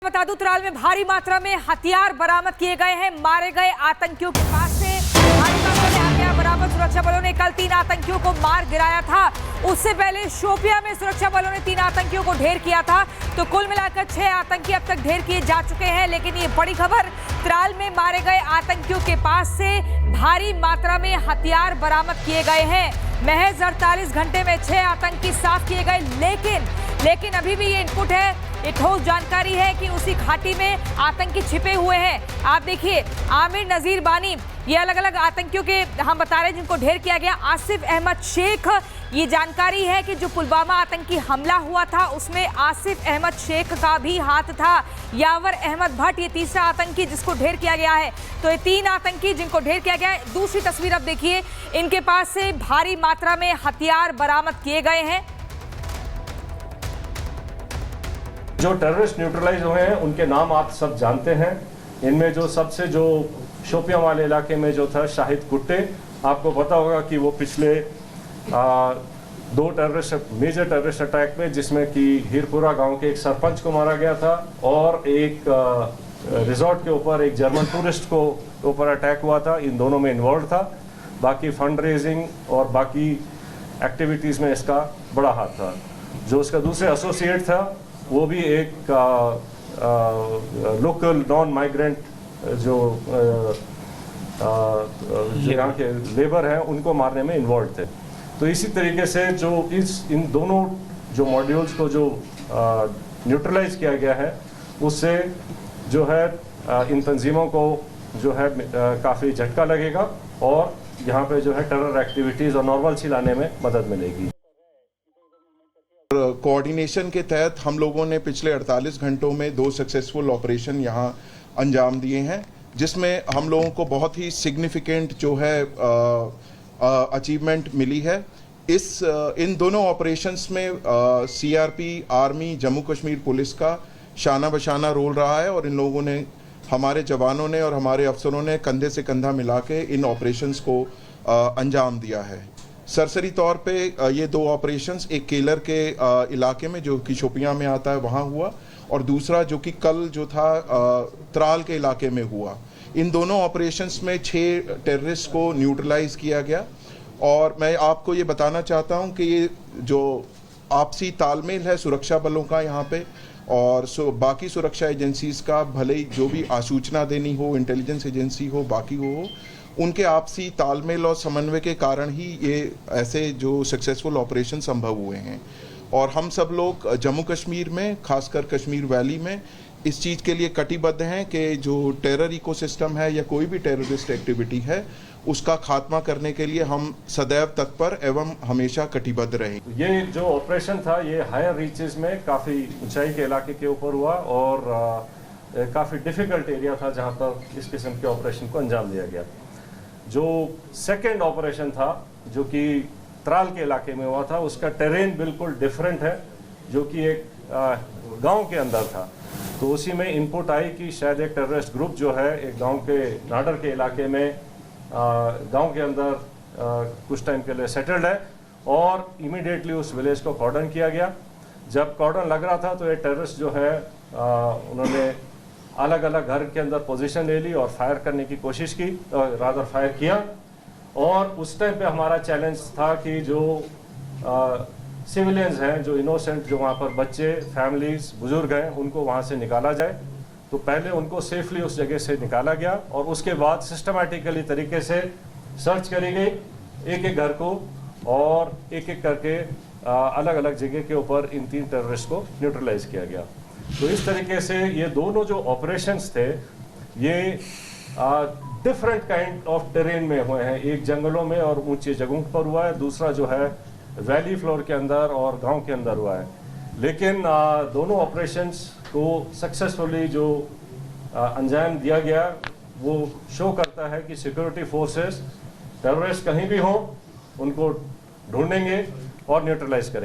बता दूं, त्राल में भारी मात्रा में हथियार बरामद किए गए हैं। मारे गए आतंकियों के पास से भारी मात्रा में हथियार बरामद। सुरक्षा बलों ने कल 3 आतंकियों को मार गिराया था। उससे पहले शोपियां में सुरक्षा बलों ने 3 आतंकियों को ढेर किया था। तो कुल मिलाकर 6 आतंकी अब तक ढेर किए जा चुके हैं। लेकिन ये बड़ी खबर, त्राल में मारे गए आतंकियों के पास से भारी मात्रा में हथियार बरामद किए गए हैं। महज 48 घंटे में 6 आतंकी साफ किए गए। लेकिन अभी भी ये इनपुट है, ये ठोस जानकारी है कि उसी घाटी में आतंकी छिपे हुए हैं। आप देखिए, आमिर, नजीर, बानी, ये अलग अलग आतंकियों के हम बता रहे हैं जिनको ढेर किया गया। आसिफ अहमद शेख, ये जानकारी है कि जो पुलवामा आतंकी हमला हुआ था उसमें आसिफ अहमद शेख का भी हाथ था। यावर अहमद भट्ट, ये तीसरा आतंकी जिसको ढेर किया गया है। तो ये 3 आतंकी जिनको ढेर किया गया है। दूसरी तस्वीर अब देखिए, इनके पास से भारी मात्रा में हथियार बरामद किए गए हैं। जो टेररिस्ट न्यूट्रलाइज हुए हैं उनके नाम आप सब जानते हैं। इनमें जो सबसे जो शोपियां वाले इलाके में जो था शाहिद कुट्टे, आपको पता होगा कि वो पिछले 2 मेजर टेररिस्ट अटैक में, जिसमें कि हीरपुरा गांव के एक सरपंच को मारा गया था और एक रिजॉर्ट के ऊपर एक जर्मन टूरिस्ट को ऊपर अटैक हुआ था, इन दोनों में इन्वॉल्व था। बाकी फंड रेजिंग और बाकी एक्टिविटीज़ में इसका बड़ा हाथ था। जो उसका दूसरे एसोसिएट था वो भी एक लोकल नॉन माइग्रेंट जो यहाँ के लेबर हैं उनको मारने में इन्वॉल्व थे। तो इसी तरीके से जो इन दोनों जो मॉड्यूल्स को जो न्यूट्रलाइज किया गया है, उससे जो है इन तंजीमों को जो है काफ़ी झटका लगेगा और यहाँ पे जो है टेरर एक्टिविटीज़ और नॉर्मलसी लाने में मदद मिलेगी। कोऑर्डिनेशन के तहत हम लोगों ने पिछले 48 घंटों में 2 सक्सेसफुल ऑपरेशन यहाँ अंजाम दिए हैं, जिसमें हम लोगों को बहुत ही सिग्निफिकेंट जो है अचीवमेंट मिली है। इन दोनों ऑपरेशंस में CRP, army, Jammu Kashmir police का शाना बशाना रोल रहा है और इन लोगों ने, हमारे जवानों ने और हमारे अफसरों ने कंधे से कंधा मिला के इन ऑपरेशंस को अंजाम दिया है। सरसरी तौर पे ये 2 ऑपरेशंस, एक केलर के इलाके में जो कि शोपियां में आता है वहाँ हुआ, और दूसरा जो कि कल जो था त्राल के इलाके में हुआ। इन दोनों ऑपरेशंस में 6 टेररिस्ट को न्यूट्रलाइज किया गया। और मैं आपको ये बताना चाहता हूँ कि ये जो आपसी तालमेल है सुरक्षा बलों का यहाँ पे और बाकी सुरक्षा एजेंसीज का, भले ही जो भी आसूचना देनी हो, इंटेलिजेंस एजेंसी हो, बाकी हो, उनके आपसी तालमेल और समन्वय के कारण ही ये ऐसे जो सक्सेसफुल ऑपरेशन संभव हुए हैं। और हम सब लोग जम्मू कश्मीर में, खासकर कश्मीर वैली में, इस चीज़ के लिए कटिबद्ध हैं कि जो टेरर इकोसिस्टम है या कोई भी टेररिस्ट एक्टिविटी है, उसका खात्मा करने के लिए हम सदैव तत्पर एवं हमेशा कटिबद्ध रहेंगे। ये जो ऑपरेशन था ये हायर रीचेस में काफ़ी ऊंचाई के इलाके के ऊपर हुआ और काफ़ी डिफ़िकल्ट एरिया था जहाँ पर इस किस्म के ऑपरेशन को अंजाम दिया गया। जो सेकेंड ऑपरेशन था जो कि त्राल के इलाके में हुआ था, उसका टेरेन बिल्कुल डिफरेंट है, जो कि एक गांव के अंदर था। तो उसी में इनपुट आई कि शायद एक टेररिस्ट ग्रुप जो है एक गांव के नाडर के इलाके में गांव के अंदर कुछ टाइम के लिए सेटल्ड है और इमीडिएटली उस विलेज को कॉर्डन किया गया। जब कॉर्डन लग रहा था तो ये टेररिस्ट जो है उन्होंने अलग अलग घर के अंदर पोजीशन ले ली और फायर करने की कोशिश की, रादर फायर किया। और उस टाइम पे हमारा चैलेंज था कि जो सिविलियंस हैं, जो इनोसेंट, जो वहाँ पर बच्चे, फैमिलीज, बुजुर्ग हैं, उनको वहाँ से निकाला जाए। तो पहले उनको सेफली उस जगह से निकाला गया और उसके बाद सिस्टमैटिकली तरीके से सर्च करी गई एक एक घर को और एक एक करके अलग अलग जगह के ऊपर इन 3 टेररिस्ट को न्यूट्रलाइज किया गया। तो इस तरीके से ये दोनों जो ऑपरेशंस थे ये डिफरेंट काइंड ऑफ टेरेन में हुए हैं। एक जंगलों में और ऊंची जगहों पर हुआ है, दूसरा जो है वैली फ्लोर के अंदर और गांव के अंदर हुआ है। लेकिन दोनों ऑपरेशंस को सक्सेसफुली जो अंजाम दिया गया वो शो करता है कि सिक्योरिटी फोर्सेस टेररिस्ट कहीं भी हों उनको ढूंढेंगे और न्यूट्रलाइज करेंगे।